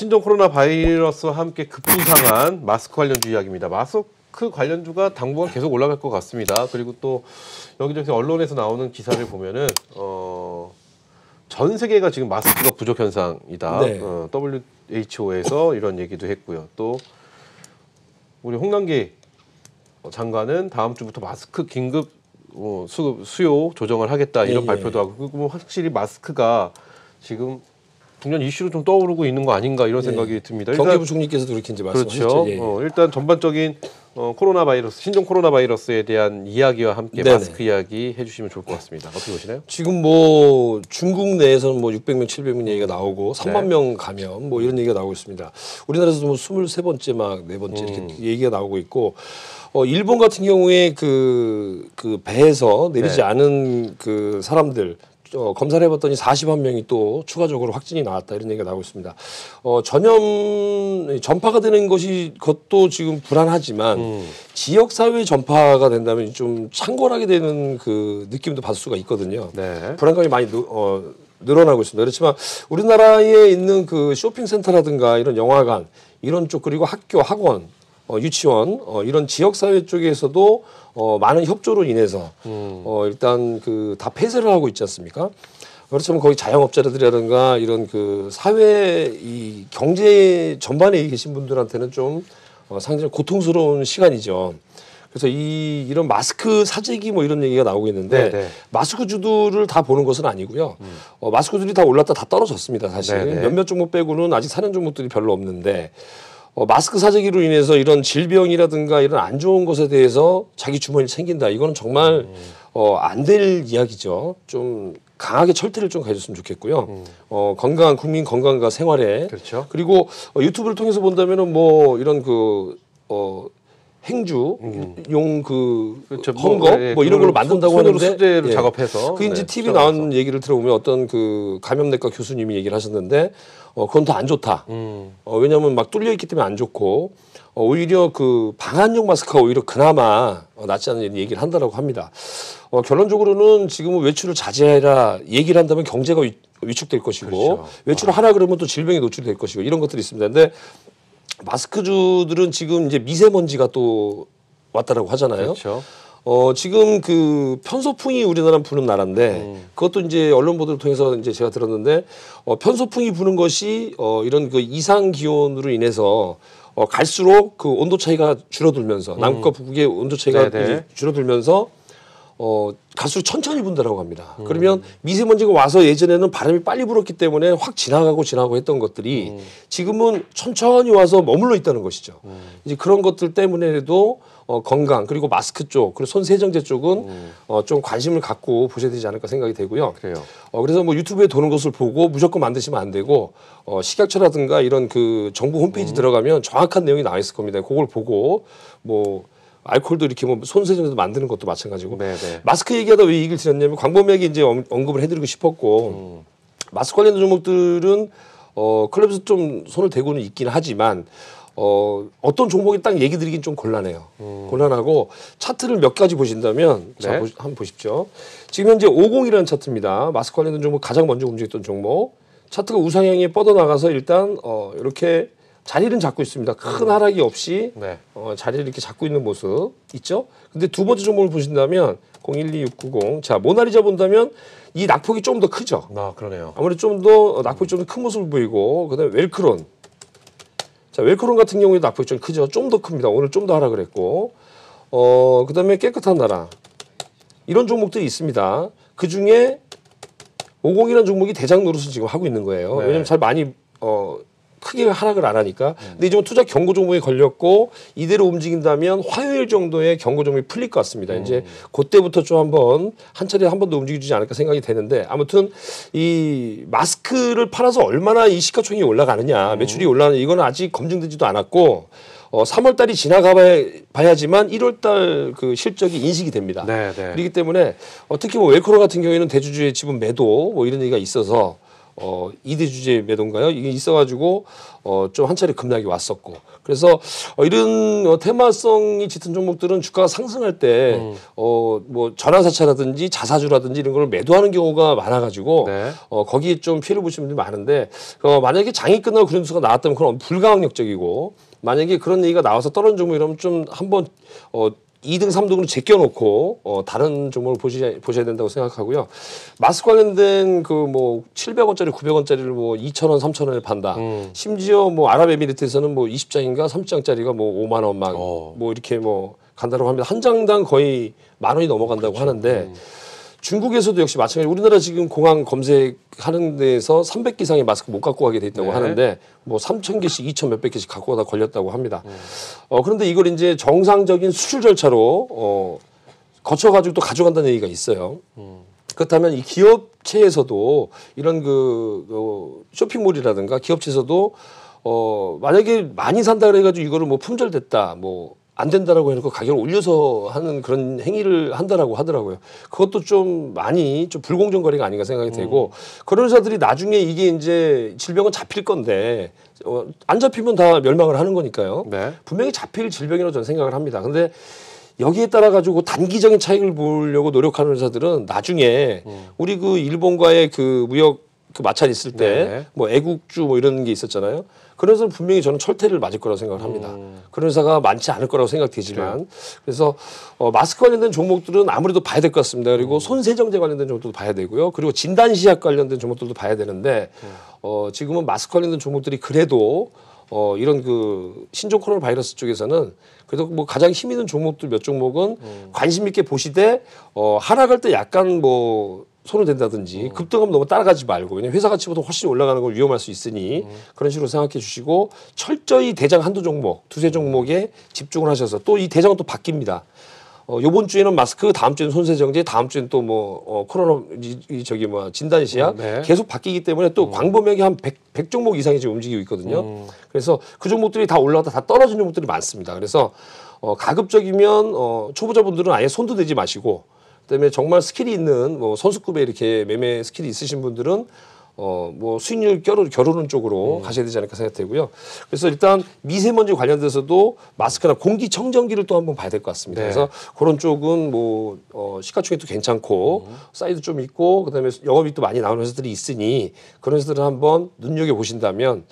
신종 코로나 바이러스와 함께 급부상한 마스크 관련주 이야기입니다. 마스크 관련주가 당분간 계속 올라갈 것 같습니다. 그리고 또 여기저기 언론에서 나오는 기사를 보면은 전 세계가 지금 마스크가 부족 현상이다. 네. WHO에서 이런 얘기도 했고요. 또 우리 홍남기 장관은 다음 주부터 마스크 긴급 수요 조정을 하겠다 이런 발표도 하고, 그리고 확실히 마스크가 지금 중요한 이슈로 좀 떠오르고 있는 거 아닌가 이런 생각이 듭니다. 경제부총리께서도 그렇게 이제 말씀하셨죠. 그렇죠. 일단 전반적인 코로나 바이러스, 신종 코로나 바이러스에 대한 이야기와 함께 마스크 이야기 해주시면 좋을 것 같습니다. 어떻게 보시나요? 지금 뭐 중국 내에서는 뭐 600명, 700명 얘기가 나오고 3만 명 감염 뭐 이런 얘기가 나오고 있습니다. 우리나라에서도 뭐 23번째 막 4번째 이렇게 얘기가 나오고 있고, 일본 같은 경우에 그 배에서 내리지 않은 그 사람들 검사를 해봤더니 40만 명이 또 추가적으로 확진이 나왔다 이런 얘기가 나오고 있습니다. 전파가 되는 것도 지금 불안하지만 지역사회 전파가 된다면 좀 창궐하게 되는 그 느낌도 받을 수가 있거든요. 네. 불안감이 많이 늘어나고 있습니다. 그렇지만 우리나라에 있는 그 쇼핑센터라든가 이런 영화관 이런 쪽, 그리고 학교, 학원, 유치원 이런 지역사회 쪽에서도 많은 협조로 인해서 일단 그 다 폐쇄를 하고 있지 않습니까? 그렇지만 거기 자영업자들이라든가 이런 그 사회 이 경제 전반에 계신 분들한테는 좀 상당히 고통스러운 시간이죠. 그래서 이런 마스크 사재기 뭐 이런 얘기가 나오고 있는데 마스크주들을 다 보는 것은 아니고요. 마스크들이 다 올랐다 다 떨어졌습니다. 사실 몇몇 종목 빼고는 아직 사는 종목들이 별로 없는데, 마스크 사재기로 인해서 이런 질병이라든가 이런 안 좋은 것에 대해서 자기 주머니를 챙긴다. 이거는 정말 안 될 이야기죠. 좀 강하게 철퇴를 좀 가졌으면 좋겠고요. 건강한 국민 건강과 생활에, 그렇죠. 그리고 유튜브를 통해서 본다면은 뭐 이런 행주, 그렇죠. 헝겊 뭐 이런 걸로 만든다고 하는데, 수제로 작업해서 그 이제 TV 나온 얘기를 들어보면 어떤 그 감염내과 교수님이 얘기를 하셨는데, 그건 더 안 좋다. 왜냐하면 막 뚫려 있기 때문에 안 좋고, 오히려 그 방한용 마스크가 오히려 그나마 낫지 않은 얘기를 한다라고 합니다. 결론적으로는 지금은 외출을 자제해라 얘기를 한다면 경제가 위축될 것이고, 그렇죠. 외출을 하라 그러면 또 질병에 노출이 될 것이고, 이런 것들이 있습니다. 근데 마스크주들은 지금 이제 미세먼지가 또 왔다라고 하잖아요. 그렇죠. 지금 그 편소풍이 우리나라는 부는 나라인데, 그것도 이제 언론 보도를 통해서 이제 제가 들었는데, 편소풍이 부는 것이 이런 그 이상 기온으로 인해서 갈수록 그 온도 차이가 줄어들면서 남극과 북극의 온도 차이가 줄어들면서 갈수록 천천히 분다라고 합니다. 그러면 미세먼지가 와서 예전에는 바람이 빨리 불었기 때문에 확 지나가고 했던 것들이 지금은 천천히 와서 머물러 있다는 것이죠. 이제 그런 것들 때문에도 건강, 그리고 마스크 쪽, 그리고 손 세정제 쪽은 좀 관심을 갖고 보셔야 되지 않을까 생각이 되고요. 그래요. 그래서 뭐 유튜브에 도는 것을 보고 무조건 만드시면 안 되고, 식약처라든가 이런 그 정부 홈페이지 들어가면 정확한 내용이 나와 있을 겁니다. 그걸 보고 뭐 알코올도 이렇게 뭐 손세정제도 만드는 것도 마찬가지고. 마스크 얘기하다 왜 이 얘기를 드렸냐면, 광범위하게 이제 언급을 해드리고 싶었고, 마스크 관련 종목들은 클럽에서 좀 손을 대고는 있긴 하지만, 어떤 종목이 딱 얘기 드리긴 좀 곤란해요. 곤란하고, 차트를 몇 가지 보신다면, 자, 한번 보십시오. 지금 현재 50이라는 차트입니다. 마스크 관련된 종목 가장 먼저 움직였던 종목. 차트가 우상향에 뻗어나가서 일단 이렇게 자리는 잡고 있습니다. 큰 하락이 없이 자리를 이렇게 잡고 있는 모습 있죠. 근데 두 번째 종목을 보신다면 012690, 자, 모나리자 본다면 이 낙폭이 좀 더 크죠. 그러네요. 아무래도 좀 더 낙폭이 좀 더 큰 모습을 보이고, 그다음에 웰크론. 자, 웰크론 같은 경우에도 낙폭이 좀 크죠. 좀 더 큽니다. 오늘 좀 더 하락을 했고, 그다음에 깨끗한 나라. 이런 종목들이 있습니다. 그 중에 50이라는 종목이 대장 노릇을 지금 하고 있는 거예요. 왜냐면 잘 많이 크게 하락을 안 하니까. 근데 이제 투자 경고 종목에 걸렸고, 이대로 움직인다면 화요일 정도에 경고 종목이 풀릴 것 같습니다. 이제 그때부터 좀 한 차례 한 번 더 움직여주지 않을까 생각이 되는데, 아무튼 이 마스크를 팔아서 얼마나 이 시가총액이 올라가느냐, 매출이 올라가느냐, 이건 아직 검증되지도 않았고, 3월 달이 지나가 봐야지만 1월 달 그 실적이 인식이 됩니다. 그렇기 때문에 특히 뭐 웰크론 같은 경우에는 대주주의 지분 매도 뭐 이런 얘기가 있어서 이대 주제 매도인가요? 이게 있어가지고 좀 한 차례 급락이 왔었고 그래서 이런 테마성이 짙은 종목들은 주가가 상승할 때 뭐 전환사채라든지 자사주라든지 이런 걸 매도하는 경우가 많아가지고 네. 거기에 좀 피해를 보시는 분들이 많은데 만약에 장이 끝나고 그런 뉴스가 나왔다면 그건 불가항력적이고 만약에 그런 얘기가 나와서 떨어진 종목 이러면 좀 한번 2등, 3등으로 제껴놓고 다른 종목을 보셔야 된다고 생각하고요. 마스크 관련된 그 뭐 700원짜리, 900원짜리를 뭐 2,000원, 3,000원에 판다. 심지어 뭐 아랍에미리트에서는 뭐 20장인가 30장짜리가 뭐 5만 원 막 뭐 이렇게 뭐 간다고 합니다. 한 장당 거의 10,000원이 넘어간다고 하는데 중국에서도 역시 마찬가지로 우리나라 지금 공항 검색하는 데에서 300개 이상의 마스크 못 갖고 가게 돼 있다고 하는데 뭐 3,000개씩 2,000 몇백 개씩 갖고 가다 걸렸다고 합니다. 그런데 이걸 이제 정상적인 수출 절차로 거쳐가지고 또 가져간다는 얘기가 있어요. 그렇다면 이 기업체에서도 이런 쇼핑몰이라든가 기업체에서도 만약에 많이 산다 그래가지고 이거를 뭐 품절됐다 뭐 안 된다라고 해놓고 가격을 올려서 하는 그런 행위를 한다라고 하더라고요. 그것도 좀 많이 좀 불공정 거래가 아닌가 생각이 되고 그런 회사들이 나중에 이게 이제 질병은 잡힐 건데 안 잡히면 다 멸망을 하는 거니까요. 네. 분명히 잡힐 질병이라고 저는 생각을 합니다. 근데 여기에 따라 가지고 단기적인 차익을 보려고 노력하는 회사들은 나중에 우리 그 일본과의 그 무역 그 마찰 있을 때 뭐 애국주 뭐 이런 게 있었잖아요. 그런 회사는 분명히 저는 철퇴를 맞을 거라고 생각을 합니다. 그런 회사가 많지 않을 거라고 생각되지만 그래서 마스크 관련된 종목들은 아무래도 봐야 될 것 같습니다. 그리고 손세정제 관련된 종목들도 봐야 되고요. 그리고 진단시약 관련된 종목들도 봐야 되는데 지금은 마스크 관련된 종목들이 그래도 이런 그 신종 코로나 바이러스 쪽에서는 그래도 뭐 가장 힘 있는 종목들 몇 종목은 관심 있게 보시되 하락할 때 약간 뭐 손을 댄다든지 급등하면 너무 따라가지 말고 왜냐면 회사 가치보다 훨씬 올라가는 건 위험할 수 있으니 그런 식으로 생각해 주시고 철저히 대장 한두 종목, 두세 종목에 집중을 하셔서 또 이 대장은 또 바뀝니다. 요번 주에는 마스크, 다음 주에는 손세정제, 다음 주에는 또 뭐 코로나 저기 뭐 진단시약 계속 바뀌기 때문에 또 광범위하게 한 100 종목 이상이 지금 움직이고 있거든요. 그래서 그 종목들이 다 올라가다 다 떨어진 종목들이 많습니다. 그래서 가급적이면 초보자분들은 아예 손도 대지 마시고 그다음에 정말 스킬이 있는 뭐 선수급에 이렇게 매매 스킬이 있으신 분들은 뭐 수익률 겨루는 쪽으로 가셔야 되지 않을까 생각되고요. 그래서 일단 미세먼지 관련돼서도 마스크나 공기청정기를 또 한번 봐야 될 것 같습니다. 그래서 그런 쪽은 뭐 시가총액도 괜찮고 사이드 좀 있고 그다음에 영업이익도 많이 나오는 회사들이 있으니 그런 회사들을 한번 눈여겨 보신다면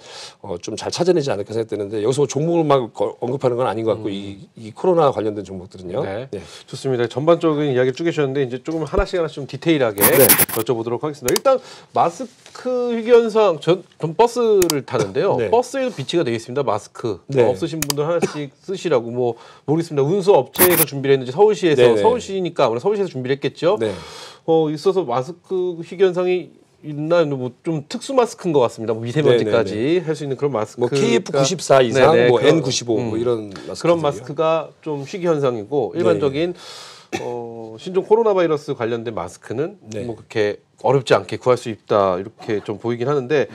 좀 잘 찾아내지 않을까 생각되는데 여기서 뭐 종목을 막 언급하는 건 아닌 것 같고 이 코로나 관련된 종목들은요. 네. 좋습니다. 전반적인 이야기를 쭉 해주셨는데 이제 조금 하나씩 좀 디테일하게 여쭤보도록 하겠습니다. 일단 마스크 희귀현상 전 버스를 타는데요. 버스에도 비치가 되어 있습니다. 마스크 없으신 분들 하나씩 쓰시라고 뭐 모르겠습니다. 운수업체에서 준비를 했는지 서울시에서 서울시니까 아무래도 서울시에서 준비를 했겠죠. 있어서 마스크 희귀현상이 있나 뭐 좀 특수 마스크인 것 같습니다. 뭐 미세먼지까지 할 수 있는 그런 마스크. 뭐 KF94 이상, 뭐 N95 뭐 이런 마스크. 그런 마스크가 좀 희귀현상이고 일반적인 신종 코로나 바이러스 관련된 마스크는 뭐 그렇게 어렵지 않게 구할 수 있다 이렇게 좀 보이긴 하는데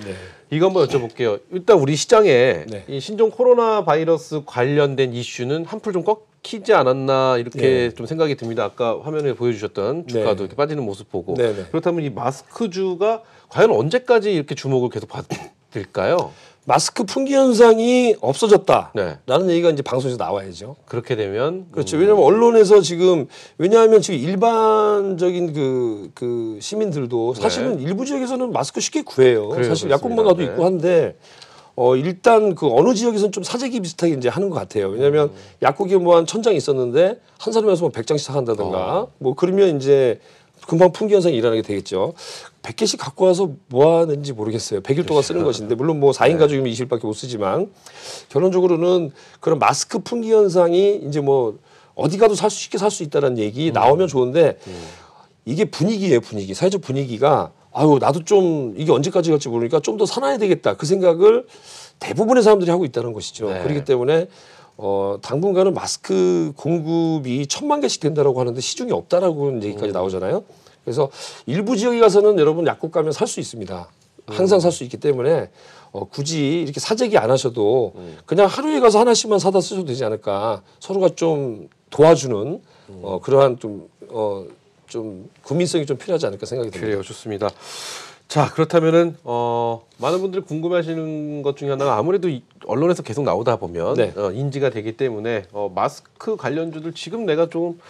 이거 한번 여쭤볼게요. 일단 우리 시장에 이 신종 코로나 바이러스 관련된 이슈는 한풀 좀 꺾이지 않았나 이렇게 좀 생각이 듭니다. 아까 화면에 보여주셨던 주가도 이렇게 빠지는 모습 보고 그렇다면 이 마스크주가 과연 언제까지 이렇게 주목을 계속 받을까요? 마스크 품귀 현상이 없어졌다라는 얘기가 이제 방송에서 나와야죠. 그렇게 되면 그렇죠. 왜냐하면 언론에서 지금 왜냐하면 지금 일반적인 그 시민들도 사실은 일부 지역에서는 마스크 쉽게 구해요. 사실 약국만 가도 있고 한데 일단 그 어느 지역에서는 좀 사재기 비슷하게 이제 하는 것 같아요. 왜냐하면 약국에 뭐 한 1,000장 있었는데 한 사람에서 뭐 100장씩 사간다든가 뭐 그러면 이제 금방 품귀 현상이 일어나게 되겠죠. 100개씩 갖고 와서 뭐 하는지 모르겠어요. 100일 동안 쓰는 것인데 물론 뭐 4인 가족이면 20일밖에 못 쓰지만 결론적으로는 그런 마스크 품귀 현상이 이제 뭐 어디 가도 쉽게 살 수 있다는 얘기 나오면 좋은데 이게 분위기예요. 분위기. 사회적 분위기가 아유 나도 좀 이게 언제까지 갈지 모르니까 좀 더 사놔야 되겠다. 그 생각을 대부분의 사람들이 하고 있다는 것이죠. 그렇기 때문에 당분간은 마스크 공급이 1,000만 개씩 된다라고 하는데 시중에 없다라고 얘기까지 나오잖아요. 그래서 일부 지역에 가서는 여러분 약국 가면 살 수 있습니다. 항상 살 수 있기 때문에 굳이 이렇게 사재기 안 하셔도 그냥 하루에 가서 하나씩만 사다 쓰셔도 되지 않을까. 서로가 좀 도와주는 그러한 좀 국민성이 좀 필요하지 않을까 생각이 듭니다. 그래요. 좋습니다. 자, 그렇다면은 많은 분들이 궁금해하시는 것 중에 하나가 아무래도 언론에서 계속 나오다 보면 네. 인지가 되기 때문에 마스크 관련주들 지금 내가 좀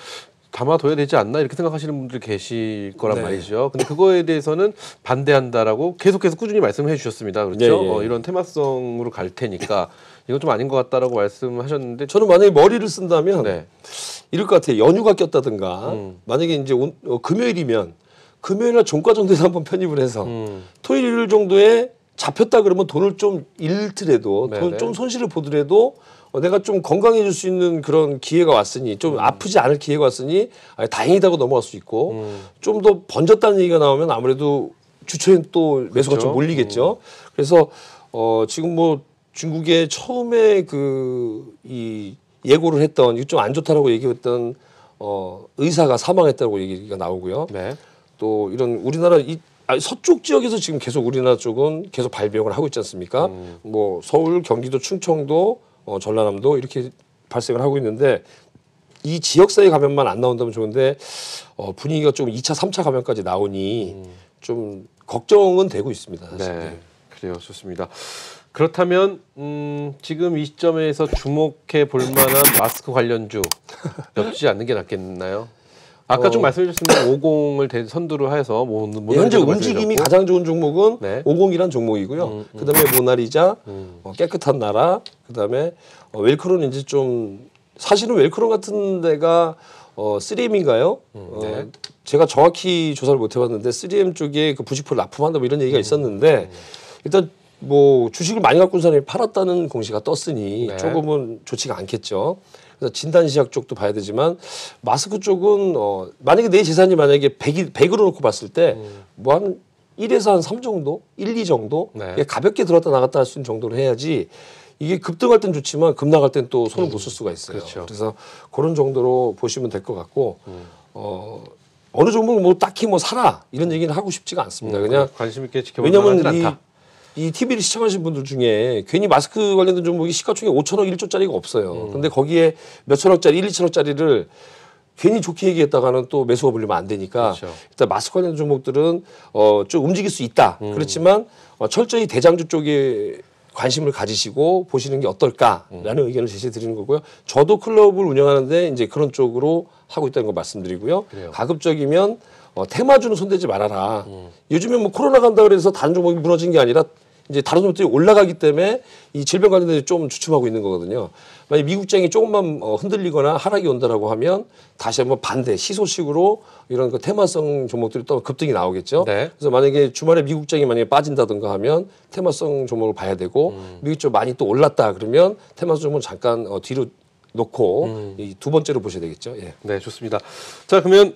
담아둬야 되지 않나 이렇게 생각하시는 분들이 계실 거란 네. 말이죠. 근데 그거에 대해서는 반대한다라고 계속해서 꾸준히 말씀을 해주셨습니다. 그렇죠? 예, 예. 이런 테마성으로 갈 테니까 이건 좀 아닌 것 같다라고 말씀하셨는데 저는 만약에 머리를 쓴다면 네. 이럴 것 같아요. 연휴가 꼈다든가 만약에 이제 금요일이면 금요일날 종가 정도에서 한번 편입을 해서 토요일 정도에 잡혔다 그러면 돈을 좀 잃더라도 네네. 좀 손실을 보더라도 내가 좀 건강해질 수 있는 그런 기회가 왔으니 좀 아프지 않을 기회가 왔으니 다행이다고 넘어갈 수 있고 좀 더 번졌다는 얘기가 나오면 아무래도 주초엔 또 매수가 그렇죠. 좀 몰리겠죠. 그래서 지금 뭐 중국의 처음에 이 예고를 했던 이거 좀 안 좋다라고 얘기했던 의사가 사망했다고 얘기가 나오고요. 네. 또 이런 우리나라 서쪽 지역에서 지금 계속 우리나라 쪽은 계속 발병을 하고 있지 않습니까? 뭐 서울, 경기도, 충청도, 전라남도 이렇게 발생을 하고 있는데 이 지역사회 감염만 안 나온다면 좋은데 분위기가 좀 2차, 3차 감염까지 나오니 좀 걱정은 되고 있습니다. 사실. 네, 그래요. 좋습니다. 그렇다면 지금 이 시점에서 주목해 볼 만한 마스크 관련주 엮지 않는 게 낫겠나요? 아까 좀 말씀해 주셨는데 50을 선두로 해서 현재 움직임이 가장 좋은 종목은 네. 50이란 종목이고요. 그다음에 모나리자, 깨끗한 나라, 그다음에 웰크론 이제 좀 사실은 웰크론 같은 데가 3M인가요? 네. 제가 정확히 조사를 못 해봤는데 3M 쪽에 그 부식포를 납품한다 뭐 이런 얘기가 있었는데 일단 뭐 주식을 많이 갖고 있는 사람이 팔았다는 공시가 떴으니 네. 조금은 좋지가 않겠죠. 그래서 진단시약 쪽도 봐야 되지만 마스크 쪽은 만약에 내 재산이 만약에 100으로 놓고 봤을 때 뭐 한 1에서 한 3 정도, 1, 2 정도 네. 가볍게 들었다 나갔다 할 수 있는 정도로 해야지 이게 급등할 땐 좋지만 급 나갈 땐 또 손을 못 쓸 수가 있어요. 그렇죠. 그래서 그런 정도로 보시면 될 것 같고 어느 종목을 뭐 딱히 뭐 사라 이런 얘기는 하고 싶지가 않습니다. 그냥 관심 있게 지켜볼 만하진 왜냐면 않다. 이 TV를 시청하시는 분들 중에 괜히 마스크 관련된 종목이 시가총액 5천억 1조짜리가 없어요. 근데 거기에 몇천억짜리 1, 2천억짜리를 괜히 좋게 얘기했다가는 또 매수가 불리면 안 되니까 그렇죠. 일단 마스크 관련 종목들은 좀 움직일 수 있다. 그렇지만 철저히 대장주 쪽에 관심을 가지시고 보시는 게 어떨까라는 의견을 제시해 드리는 거고요. 저도 클럽을 운영하는데 이제 그런 쪽으로 하고 있다는 거 말씀드리고요. 그래요. 가급적이면 테마주는 손대지 말아라. 요즘에 뭐 코로나 간다 그래서 다른 종목이 무너진 게 아니라 이제 다른 종목들이 올라가기 때문에 이 질병 관련돼서 좀 주춤하고 있는 거거든요. 만약 미국장이 조금만 흔들리거나 하락이 온다라고 하면 다시 한번 반대 시소식으로 이런 그 테마성 종목들이 또 급등이 나오겠죠. 네. 그래서 만약에 주말에 미국장이 만약에 빠진다든가 하면 테마성 종목을 봐야 되고 미국 쪽 많이 또 올랐다 그러면 테마성 종목은 잠깐 뒤로 놓고 이 두 번째로 보셔야 되겠죠. 예. 네, 좋습니다. 자, 그러면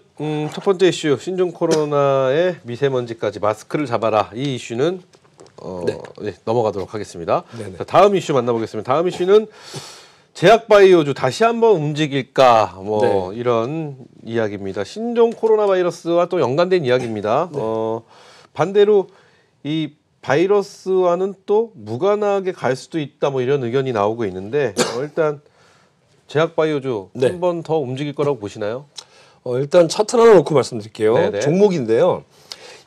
첫 번째 이슈 신종 코로나의 미세먼지까지 마스크를 잡아라. 이 이슈는 네, 넘어가도록 하겠습니다. 네네. 자, 다음 이슈 만나보겠습니다. 다음 이슈는 제약바이오주 다시 한번 움직일까 뭐 네. 이런 이야기입니다. 신종 코로나 바이러스와 또 연관된 이야기입니다. 네. 반대로 이 바이러스와는 또 무관하게 갈 수도 있다 뭐 이런 의견이 나오고 있는데 일단 제약바이오주 네. 한 번 더 움직일 거라고 보시나요? 일단 차트 하나 놓고 말씀드릴게요. 네네. 종목인데요.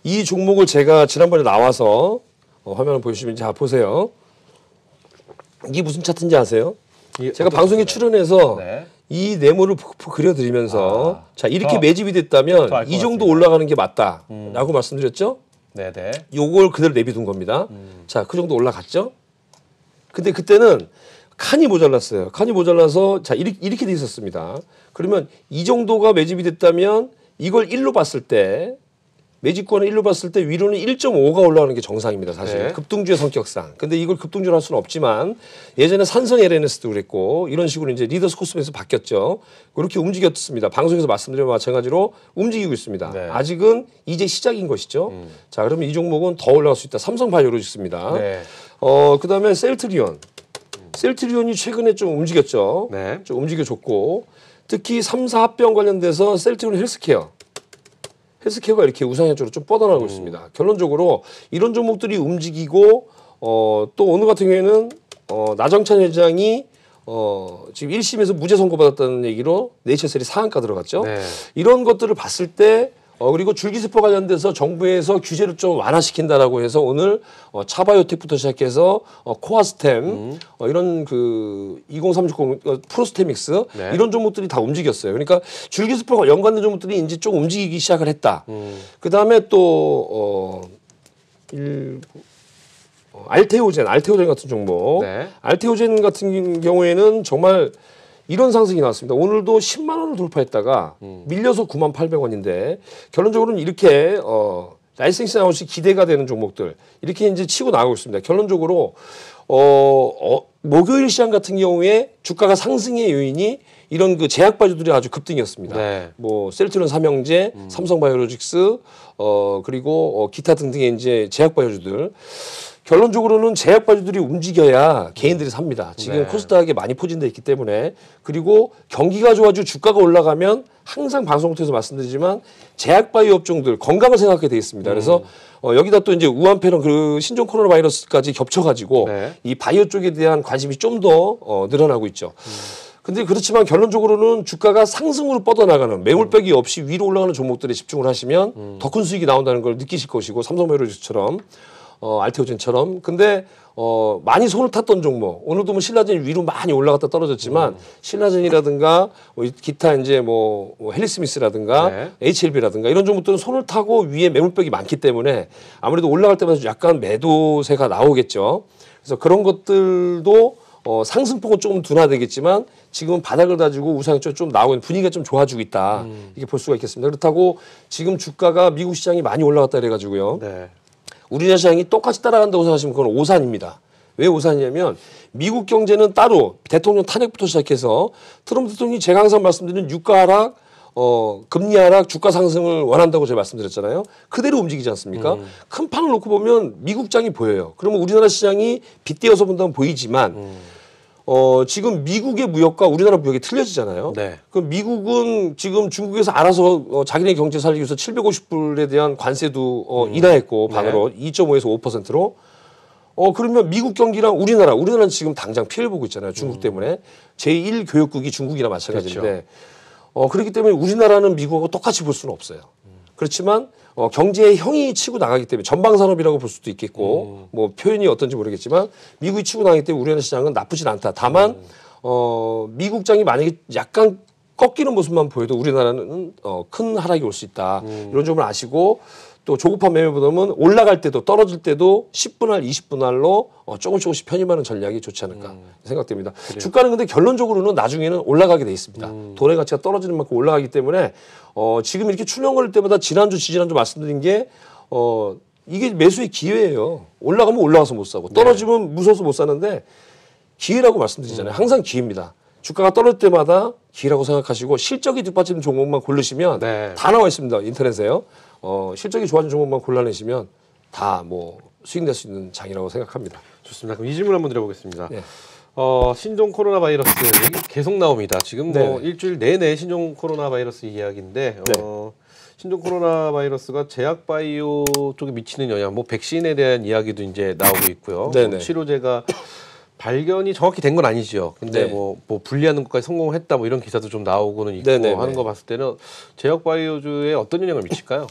이 종목을 제가 지난번에 나와서 화면을 보여주시면 자 보세요. 이게 무슨 차트인지 아세요? 제가 방송에 출연해서 네. 이 네모를 그려드리면서 자 이렇게 더 매집이 더 됐다면 알것 이 정도 같습니다. 올라가는 게 맞다라고 말씀드렸죠. 네네. 요걸 그대로 내비둔 겁니다. 자, 그 정도 올라갔죠? 근데 그때는 칸이 모자랐어요. 칸이 모자라서 자 이렇게 돼 있었습니다. 그러면 이 정도가 매집이 됐다면 이걸 1로 봤을 때 매집권을 1로 봤을 때 위로는 1.5가 올라가는 게 정상입니다. 사실 네. 급등주의 성격상. 근데 이걸 급등주로 할 수는 없지만 예전에 산성 LNS도 그랬고 이런 식으로 이제 리더스 코스메에서 바뀌었죠. 그렇게 움직였습니다. 방송에서 말씀드린 마찬가지로 움직이고 있습니다. 네. 아직은 이제 시작인 것이죠. 자, 그러면 이 종목은 더 올라갈 수 있다. 삼성바이오로직스입니다. 네. 그다음에 셀트리온. 셀트리온이 최근에 좀 움직였죠. 네. 좀 움직여줬고 특히 3, 4 합병 관련돼서 셀트리온 헬스케어가 이렇게 우상향 쪽으로 좀 뻗어나가고 있습니다. 결론적으로 이런 종목들이 움직이고 또 오늘 같은 경우에는 나정찬 회장이 지금 1심에서 무죄 선고받았다는 얘기로 네이처셀이 상한가 들어갔죠. 네. 이런 것들을 봤을 때 그리고 줄기세포 관련돼서 정부에서 규제를 좀 완화시킨다라고 해서 오늘 차바이오텍부터 시작해서 코아스템 이런 그 2030 프로스테믹스 네. 이런 종목들이 다 움직였어요. 그러니까 줄기세포와 연관된 종목들이 이제 좀 움직이기 시작을 했다. 그 다음에 또 알테오젠 같은 종목. 네. 알테오젠 같은 경우에는 정말 이런 상승이 나왔습니다. 오늘도 10만 원을 돌파했다가 밀려서 9,800원인데 결론적으로는 이렇게 라이센싱 아웃이 기대가 되는 종목들 이렇게 이제 치고 나가고 있습니다. 결론적으로 목요일 시장 같은 경우에 주가가 상승의 요인이 이런 그 제약바이오들이 아주 급등이었습니다. 네. 뭐 셀트리온 삼형제, 삼성바이오로직스 그리고 기타 등등의 이제 제약바이오주들. 결론적으로는 제약바이오들이 움직여야 개인들이 삽니다. 지금 네. 코스닥에 많이 포진돼 있기 때문에. 그리고 경기가 좋아지고 주가가 올라가면 항상 방송을 통해서 말씀드리지만 제약바이오 업종들 건강을 생각하게 돼 있습니다. 그래서 여기다 또 이제 우한폐렴 그 신종 코로나 바이러스까지 겹쳐가지고 네. 이 바이오 쪽에 대한 관심이 좀 더 늘어나고 있죠. 근데 그렇지만 결론적으로는 주가가 상승으로 뻗어나가는 매물벽이 없이 위로 올라가는 종목들에 집중을 하시면 더 큰 수익이 나온다는 걸 느끼실 것이고 삼성바이오로직스처럼 알테오젠처럼. 근데 많이 손을 탔던 종목 오늘도 뭐 신라젠이 위로 많이 올라갔다 떨어졌지만 신라젠이라든가 기타 이제 뭐 헬리스미스라든가 네. HLB라든가 이런 종목들은 손을 타고 위에 매물벽이 많기 때문에 아무래도 올라갈 때마다 약간 매도세가 나오겠죠. 그래서 그런 것들도 상승폭은 조금 둔화되겠지만 지금은 바닥을 다지고 우상향 쪽에 좀 나오고 있는 분위기가 좀 좋아지고 있다. 이렇게 볼 수가 있겠습니다. 그렇다고 지금 주가가 미국 시장이 많이 올라갔다 그래가지고요. 네. 우리나라 시장이 똑같이 따라간다고 생각하시면 그건 오산입니다. 왜 오산이냐면 미국 경제는 따로 대통령 탄핵부터 시작해서 트럼프 대통령이 제가 항상 말씀드리는 유가 하락, 금리 하락, 주가 상승을 원한다고 제가 말씀드렸잖아요. 그대로 움직이지 않습니까? 큰 판을 놓고 보면 미국장이 보여요. 그러면 우리나라 시장이 빗대어서 본다면 보이지만 지금 미국의 무역과 우리나라 무역이 틀려지잖아요. 네. 그럼 미국은 지금 중국에서 알아서 자기네 경제 살리기 위해서 750불에 대한 관세도 인하했고 반으로 2.5에서 5%로. 그러면 미국 경기랑 우리나라는 지금 당장 피해를 보고 있잖아요. 중국 때문에. 제1 교역국이 중국이나 마찬가지인데. 그렇죠. 그렇기 때문에 우리나라는 미국하고 똑같이 볼 수는 없어요. 그렇지만 경제의 형이 치고 나가기 때문에 전방산업이라고 볼 수도 있겠고 뭐 표현이 어떤지 모르겠지만 미국이 치고 나가기 때문에 우리나라 시장은 나쁘진 않다. 다만 미국장이 만약에 약간 꺾이는 모습만 보여도 우리나라는 큰 하락이 올 수 있다. 이런 점을 아시고 또 조급한 매매 부담은 올라갈 때도 떨어질 때도 10분할, 20분할로 조금씩 편입하는 전략이 좋지 않을까 생각됩니다. 그래요. 주가는 주가는 근데 결론적으로는 나중에는 올라가게 돼 있습니다. 돈의 가치가 떨어지는 만큼 올라가기 때문에 지금 이렇게 출렁거릴 때마다 지난주, 지지난주 말씀드린 게 이게 매수의 기회예요. 올라가면 올라가서 못 사고 떨어지면 무서워서 못 사는데 기회라고 말씀드리잖아요. 항상 기회입니다. 주가가 떨어질 때마다 기회라고 생각하시고 실적이 뒷받치는 종목만 고르시면 네. 다 나와 있습니다. 인터넷에요. 실적이 좋아진 종목만 골라내시면 다 뭐 수익 낼 수 있는 장이라고 생각합니다. 좋습니다. 그럼 이 질문 한번 드려보겠습니다. 네. 신종 코로나 바이러스 얘기 계속 나옵니다. 지금 뭐 네. 일주일 내내 신종 코로나 바이러스 이야기인데 네. 신종 코로나 바이러스가 제약 바이오 쪽에 미치는 영향, 뭐 백신에 대한 이야기도 이제 나오고 있고요. 네네. 뭐 치료제가 발견이 정확히 된 건 아니죠. 근데 네. 뭐 분리하는 것까지 성공을 했다 뭐 이런 기사도 좀 나오고는 있고 네네네. 하는 거 봤을 때는 제약 바이오주에 어떤 영향을 미칠까요?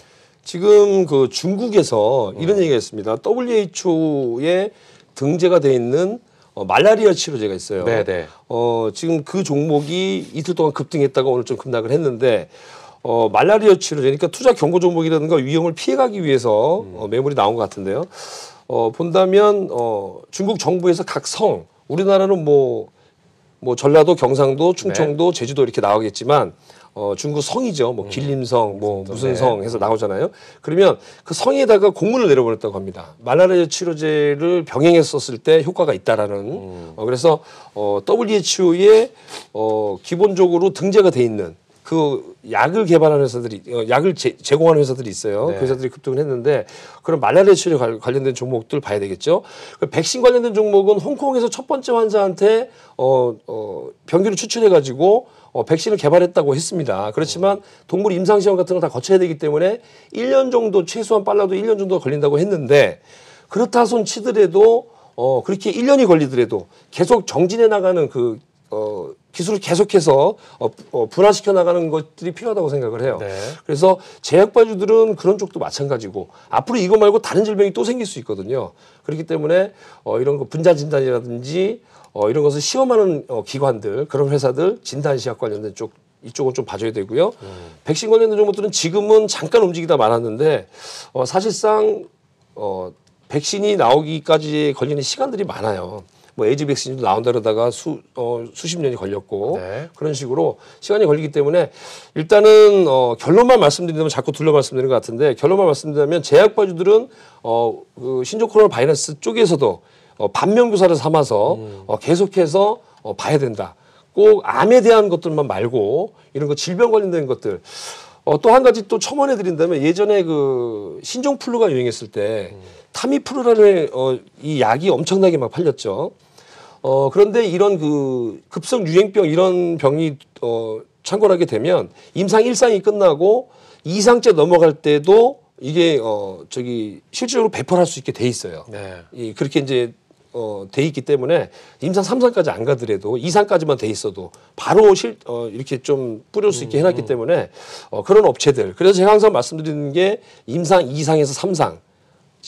지금 그 중국에서 이런 얘기가 있습니다. WHO에 등재가 돼 있는 말라리아 치료제가 있어요. 네네. 지금 그 종목이 이틀 동안 급등했다가 오늘 좀 급락을 했는데 말라리아 치료제, 그러니까 투자 경고 종목이라든가 위험을 피해가기 위해서 매물이 나온 것 같은데요. 본다면 중국 정부에서 각 성, 우리나라는 뭐 전라도, 경상도, 충청도, 제주도 이렇게 나오겠지만 중국 성이죠. 뭐 길림성, 뭐 무슨 네. 성 해서 나오잖아요. 그러면 그 성에다가 공문을 내려보냈다고 합니다. 말라리아 치료제를 병행했었을 때 효과가 있다라는. 그래서 WHO에 기본적으로 등재가 돼 있는 그 약을 개발하는 회사들이 약을 제공하는 회사들이 있어요. 네. 그 회사들이 급등을 했는데 그럼 말라리아 치료 관련된 종목들 봐야 되겠죠. 그 백신 관련된 종목은 홍콩에서 첫 번째 환자한테 병기를 추출해 가지고 백신을 개발했다고 했습니다. 그렇지만 동물 임상 시험 같은 걸 다 거쳐야 되기 때문에 1년 정도 최소한 빨라도 1년 정도 걸린다고 했는데 그렇다 손 치더라도 그렇게 1년이 걸리더라도 계속 정진해 나가는 그 기술을 계속해서 분화시켜 나가는 것들이 필요하다고 생각을 해요. 네. 그래서 제약바주들은 그런 쪽도 마찬가지고 앞으로 이거 말고 다른 질병이 또 생길 수 있거든요. 그렇기 때문에 이런 거 분자 진단이라든지 이런 것을 시험하는 기관들, 그런 회사들, 진단시약 관련된 쪽 이쪽은 좀 봐줘야 되고요. 백신 관련된 정보들은 지금은 잠깐 움직이다 말았는데 사실상 백신이 나오기까지 걸리는 시간들이 많아요. 뭐 에이즈 백신도 나온다 그러다가 수십 년이 걸렸고 네. 그런 식으로 시간이 걸리기 때문에 일단은 결론만 말씀드리면 자꾸 둘러 말씀드리는 것 같은데 결론만 말씀드리면 제약바주들은 그 신종 코로나 바이러스 쪽에서도 반면교사를 삼아서 계속해서 봐야 된다. 꼭 암에 대한 것들만 말고 이런 거 질병 관련된 것들 또 한 가지 또 첨언해 드린다면 예전에 그 신종플루가 유행했을 때 타미프루라는 이 약이 엄청나게 막 팔렸죠. 그런데 이런 그 급성 유행병 이런 병이 창궐하게 되면 임상 1상이 끝나고 2상째 넘어갈 때도 이게 실질적으로 배포할 수 있게 돼 있어요. 네. 그렇게 이제 돼 있기 때문에 임상 3상까지 안 가더라도 2상까지만 돼 있어도 바로 이렇게 좀 뿌릴 수 있게 해놨기 때문에 그런 업체들. 그래서 제가 항상 말씀드리는 게 임상 2상에서 3상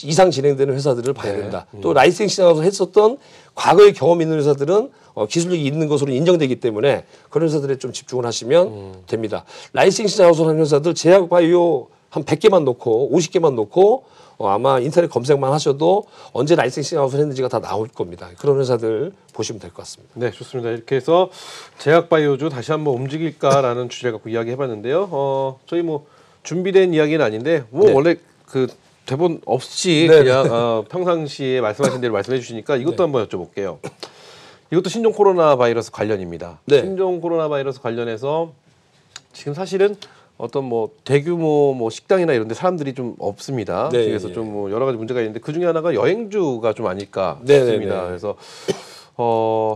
이상 진행되는 회사들을 봐야 된다. 또 라이센싱하우스 했었던 과거의 경험 있는 회사들은 기술력이 있는 것으로 인정되기 때문에 그런 회사들에 좀 집중을 하시면 됩니다. 라이센싱하우스 하는 회사들 제약 바이오 한 100개만 놓고 50개만 놓고 아마 인터넷 검색만 하셔도 언제 라이센싱 아웃을 했는지가 다 나올 겁니다. 그런 회사들 보시면 될 것 같습니다. 네, 좋습니다. 이렇게 해서 제약바이오주 다시 한번 움직일까라는 주제 갖고 이야기해봤는데요. 저희 뭐 준비된 이야기는 아닌데 뭐 네. 원래 그 대본 없이 네. 그냥 평상시에 말씀하신 대로 말씀해 주시니까 이것도 한번 여쭤볼게요. 이것도 신종 코로나 바이러스 관련입니다. 네. 신종 코로나 바이러스 관련해서 지금 사실은 어떤 뭐 대규모 뭐 식당이나 이런 데 사람들이 좀 없습니다. 네, 그래서 네. 좀 뭐 여러 가지 문제가 있는데 그중에 하나가 여행주가 좀 아닐까 네, 싶습니다. 네, 네. 그래서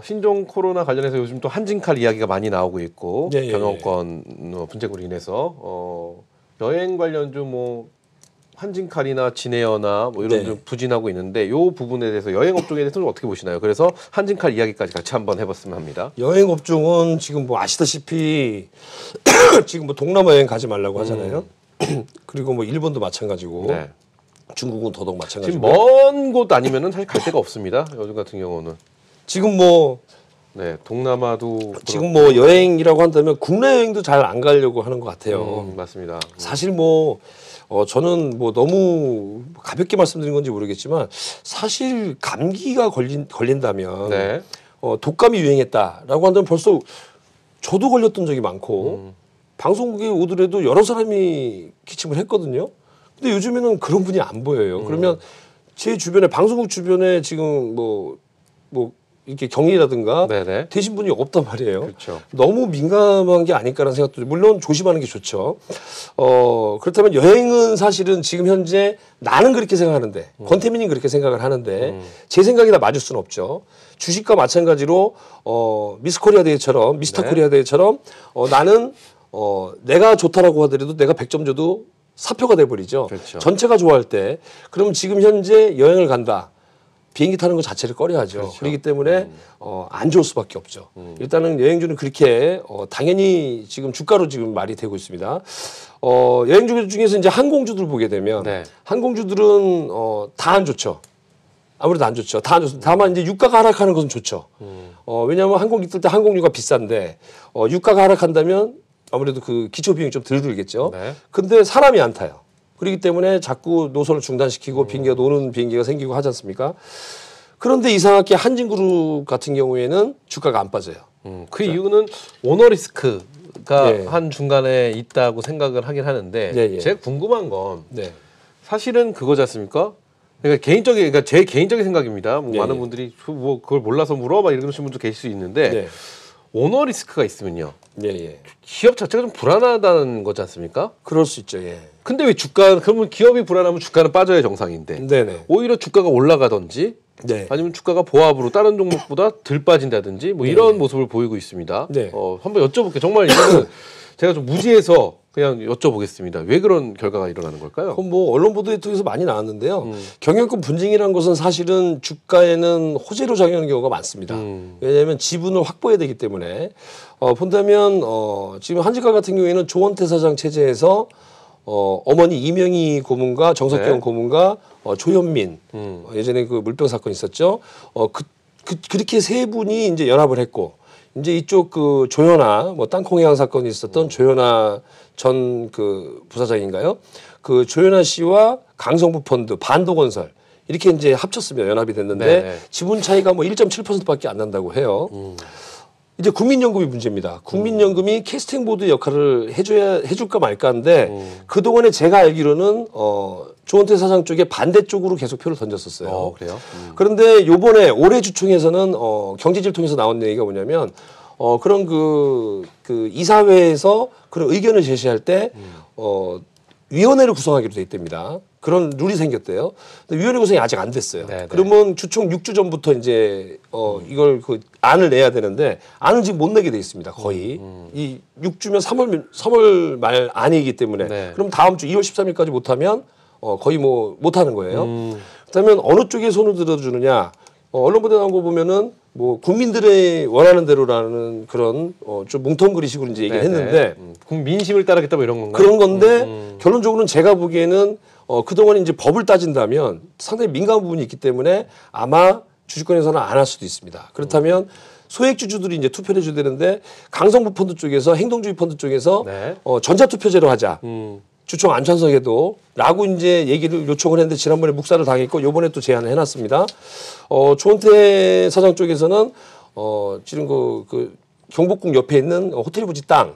신종 코로나 관련해서 요즘 또 한진칼 이야기가 많이 나오고 있고 네, 네, 경영권 분쟁으로 인해서 여행 관련주 뭐 한진칼이나 진에어나 뭐 이런 네. 좀 부진하고 있는데 요 부분에 대해서 여행 업종에 대해서 좀 어떻게 보시나요? 그래서 한진칼 이야기까지 같이 한번 해봤으면 합니다. 여행 업종은 지금 뭐 아시다시피 지금 뭐 동남아 여행 가지 말라고 하잖아요. 그리고 뭐 일본도 마찬가지고 네. 중국은 더더욱 지금 마찬가지고 먼 곳 아니면은 사실 갈 데가 없습니다. 요즘 같은 경우는. 지금 뭐 네, 동남아도 지금 뭐 여행이라고 한다면 국내 여행도 잘 안 가려고 하는 것 같아요. 맞습니다. 사실 뭐 저는 뭐 너무 가볍게 말씀드린 건지 모르겠지만 사실 감기가 걸린다면 네. 독감이 유행했다라고 한다면 벌써 저도 걸렸던 적이 많고 방송국에 오더라도 여러 사람이 기침을 했거든요. 근데 요즘에는 그런 분이 안 보여요. 그러면 제 주변에 방송국 주변에 지금 뭐 이렇게 격리라든가 네네. 되신 분이 없단 말이에요. 그렇죠. 너무 민감한 게 아닐까라는 생각도 물론 조심하는 게 좋죠. 그렇다면 여행은 사실은 지금 현재 나는 그렇게 생각하는데 권태민이 그렇게 생각을 하는데 제 생각이 다 맞을 수는 없죠. 주식과 마찬가지로 미스 코리아 대회처럼 미스터 네. 코리아 대회처럼 나는 내가 좋다라고 하더라도 내가 100점 줘도 사표가 돼버리죠. 그렇죠. 전체가 좋아할 때 그럼 지금 현재 여행을 간다. 비행기 타는 것 자체를 꺼려하죠. 그렇죠. 그렇기 때문에 안 좋을 수밖에 없죠. 일단은 여행주는 그렇게 당연히 지금 주가로 지금 말이 되고 있습니다. 여행주 중에서 이제 항공주들 보게 되면 네. 항공주들은 다 안 좋죠. 아무래도 안 좋죠. 다 안 좋습니다. 다만 이제 유가가 하락하는 것은 좋죠. 왜냐하면 항공기 뜰 때 항공료가 비싼데 유가가 하락한다면 아무래도 그 기초 비용이 좀 덜 들겠죠. 네. 근데 사람이 안 타요. 그렇기 때문에 자꾸 노선을 중단시키고 비행기가 노는 비행기가 생기고 하지 않습니까? 그런데 이상하게 한진그룹 같은 경우에는 주가가 안 빠져요. 그 이유는 오너 리스크가 네. 한 중간에 있다고 생각을 하긴 하는데 네, 예. 제가 궁금한 건 네. 사실은 그거지 않습니까? 그러니까 그러니까 제 개인적인 생각입니다. 뭐 예, 많은 예. 분들이 뭐 그걸 몰라서 물어 막 이러시는 분도 계실 수 있는데 네. 오너 리스크가 있으면요. 예, 예. 기업 자체가 좀 불안하다는 거지 않습니까? 그럴 수 있죠. 예. 근데 왜 그러면 기업이 불안하면 주가는 빠져야 정상인데 네네. 오히려 주가가 올라가든지 네. 아니면 주가가 보합으로 다른 종목보다 덜 빠진다든지 뭐 이런 모습을 보이고 있습니다. 네. 한번 여쭤볼게요. 정말 이거는 제가 좀 무지해서 그냥 여쭤보겠습니다. 왜 그런 결과가 일어나는 걸까요? 그건 뭐 언론 보도에 통해서 많이 나왔는데요. 경영권 분쟁이라는 것은 사실은 주가에는 호재로 작용하는 경우가 많습니다. 왜냐하면 지분을 확보해야 되기 때문에 본다면 지금 한지카 같은 경우에는 조원태 사장 체제에서 어머니 이명희 고문과 정석경 네. 고문과 조현민 예전에 그 물병 사건 있었죠. 그렇게 세 분이 이제 연합을 했고 이제 이쪽 그 조현아 뭐 땅콩해양 사건이 있었던 조현아 전 그 부사장인가요? 그 조현아 씨와 강성부 펀드 반도건설 이렇게 이제 합쳤으면 연합이 됐는데 네네. 지분 차이가 뭐 1.7%밖에 안 난다고 해요. 이제 국민연금이 문제입니다. 국민연금이 캐스팅 보드 역할을 해줄까 말까인데 그동안에 제가 알기로는 조원태 사장 쪽에 반대쪽으로 계속 표를 던졌었어요. 그래요? 그런데 요번에 올해 주총에서는 경제지를 통해서 나온 얘기가 뭐냐면 그런 그 이사회에서 그런 의견을 제시할 때 위원회를 구성하기로 돼 있답니다. 그런 룰이 생겼대요. 근데 위원회 구성이 아직 안 됐어요. 네네. 그러면 주총 6주 전부터 이제 이걸 그 안을 내야 되는데 안을 지금 못 내게 돼 있습니다. 거의 이 6주면 3월 말 안이기 때문에 네. 그럼 다음 주 2월 13일까지 못하면 거의 뭐 못하는 거예요. 그렇다면 어느 쪽에 손을 들어주느냐? 언론 보도에 나온 거 보면은 뭐 국민들의 원하는 대로라는 그런 좀 뭉텅그리식으로 이제 얘기를 했는데 민심을 따르겠다 뭐 이런 건가요? 그런 건데 결론적으로는 제가 보기에는 그동안 이제 법을 따진다면 상당히 민감한 부분이 있기 때문에 아마 주주권에서는 안 할 수도 있습니다. 그렇다면 소액주주들이 이제 투표를 해줘야 되는데 강성부 펀드 쪽에서 행동주의 펀드 쪽에서 네. 전자투표제로 하자. 주총 안 찬성해도 라고 이제 얘기를 요청을 했는데 지난번에 묵살을 당했고 요번에 또 제안을 해놨습니다. 조원태 사장 쪽에서는 지금 그 경복궁 옆에 있는 호텔 부지 땅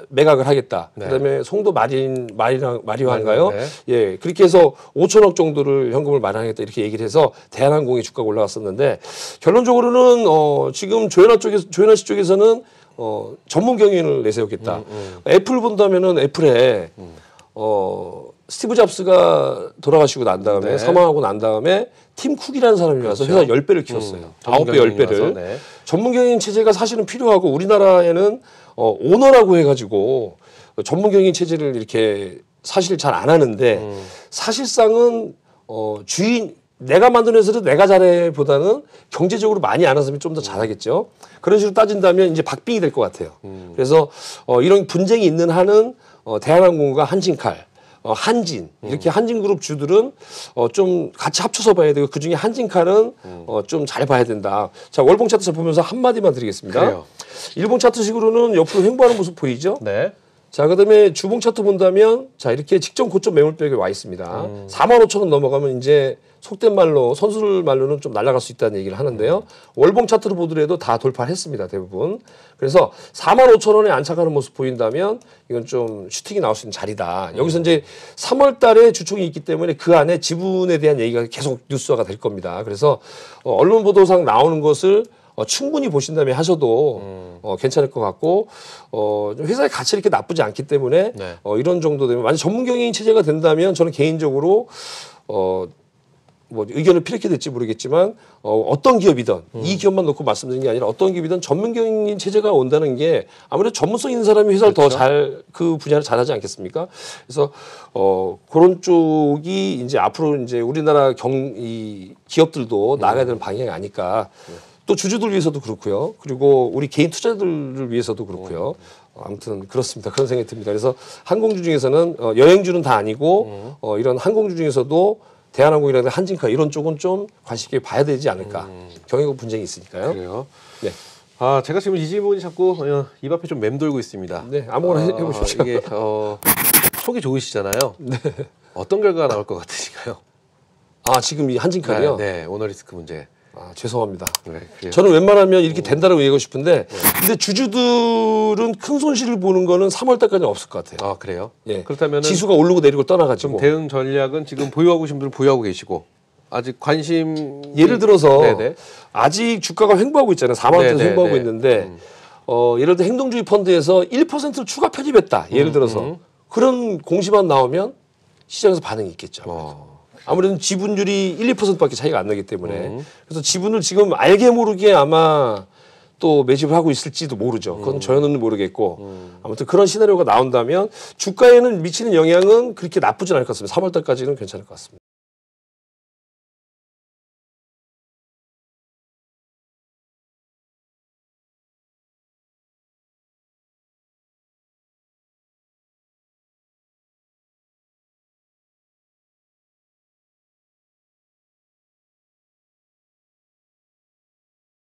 매각을 하겠다. 네. 그다음에 송도 마리화인가요? 네. 예, 그렇게 해서 5천억 정도를 현금을 마련하겠다 이렇게 얘기를 해서 대한항공의 주가가 올라갔었는데 결론적으로는 지금 조현아 씨 쪽에서는 전문 경영인을 내세우겠다. 애플 본다면은 애플에 스티브 잡스가 돌아가시고 난 다음에 네. 사망하고 난 다음에 팀 쿡이라는 사람이 와서 회사 10배를 키웠어요. 9배, 10배를. 네. 전문 경영 체제가 사실은 필요하고 우리나라에는 오너라고 해가지고 전문 경영 체제를 이렇게 사실 잘 안 하는데 사실상은 주인 내가 만든 회사를 내가 잘해보다는 경제적으로 많이 안 왔으면 좀 더 잘하겠죠. 그런 식으로 따진다면 이제 박빙이 될 것 같아요. 그래서 이런 분쟁이 있는 한은 대한항공과 한진칼, 한진 이렇게 한진그룹 주들은 좀 같이 합쳐서 봐야 되고 그중에 한진칼은 좀 잘 봐야 된다. 자 월봉 차트를 보면서 한마디만 드리겠습니다. 그래요. 일봉 차트식으로는 옆으로 횡보하는 모습 보이죠? 네. 자, 그다음에 주봉 차트 본다면 자 이렇게 직전 고점 매물벽에 와 있습니다. 45,000원 넘어가면 이제 속된 말로 선술 말로는 좀 날아갈 수 있다는 얘기를 하는데요. 월봉 차트로 보더라도 다 돌파했습니다. 대부분. 그래서 45,000원에 안착하는 모습 보인다면 이건 좀 슈팅이 나올 수 있는 자리다. 여기서 이제 3월 달에 주총이 있기 때문에 그 안에 지분에 대한 얘기가 계속 뉴스화가 될 겁니다. 그래서 언론 보도상 나오는 것을 충분히 보신 다음에 하셔도 괜찮을 것 같고 회사의 가치 이렇게 나쁘지 않기 때문에 네. 이런 정도 되면 만약 전문 경영인 체제가 된다면 저는 개인적으로 뭐 의견을 피력해 될지 모르겠지만 어떤 기업이든 이 기업만 놓고 말씀드리는 게 아니라 어떤 기업이든 전문 경영인 체제가 온다는 게 아무래도 전문성 있는 사람이 회사를 그렇죠. 더 잘 그 분야를 잘하지 않겠습니까? 그래서 그런 쪽이 이제 앞으로 이제 우리나라 이 기업들도 나가야 되는 방향이 아닐까. 또 주주들 위해서도 그렇고요. 그리고 우리 개인 투자들을 위해서도 그렇고요. 아무튼 그렇습니다. 그런 생각이 듭니다. 그래서 항공주 중에서는 여행주는 다 아니고 이런 항공주 중에서도 대한항공이라든가 한진카 이런 쪽은 좀 관심 있게 봐야 되지 않을까. 경영권 분쟁이 있으니까요. 그래요. 네. 아, 제가 지금 이 질문이 자꾸 입 앞에 좀 맴돌고 있습니다. 네, 아무거나 해보십시오. 이게 속이 좋으시잖아요. 네. 어떤 결과가 나올 것 같으신가요? 아, 지금 이 한진카요? 네, 오너 리스크 문제. 아, 죄송합니다. 네, 그래요. 저는 웬만하면 이렇게 된다고 얘기하고 싶은데 근데 주주들은 큰 손실을 보는 거는 3월 달까지는 없을 것 같아요. 아, 그래요? 예. 그렇다면 지수가 오르고 내리고 떠나가지고. 대응 전략은 지금 보유하고 계신 분들 보유하고 계시고 아직 관심 예를 들어서 네네. 아직 주가가 횡보하고 있잖아요. 4만 원대에서 네네네. 횡보하고 있는데 예를 들어 행동주의 펀드에서 1%를 추가 편입했다. 예를 들어서 그런 공시만 나오면 시장에서 반응이 있겠죠. 아무래도 지분율이 1, 2%밖에 차이가 안 나기 때문에 그래서 지분을 지금 알게 모르게 아마 또 매집을 하고 있을지도 모르죠. 그건 저희는 모르겠고 아무튼 그런 시나리오가 나온다면 주가에는 미치는 영향은 그렇게 나쁘진 않을 것 같습니다. 3월 달까지는 괜찮을 것 같습니다.